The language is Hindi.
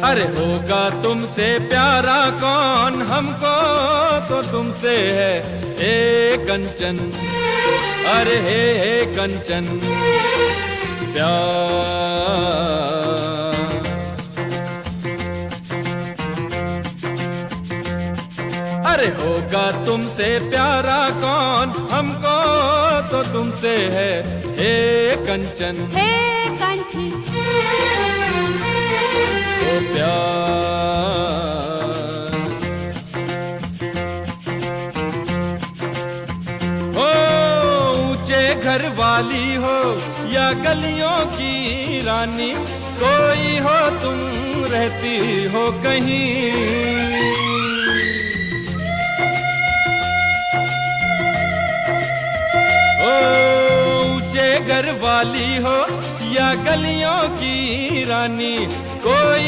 अरे होगा तुमसे प्यारा कौन, हमको तो तुमसे है ए कंचन। अरे हे कंचन प्यार। अरे होगा तुमसे प्यारा कौन, हमको तो तुमसे है हे कंचन। हे कंचन ओ प्यार। हो ऊंचे घर वाली हो या गलियों की रानी, कोई हो तुम रहती हो कहीं। ऊंचे घर वाली हो या गलियों की रानी, कोई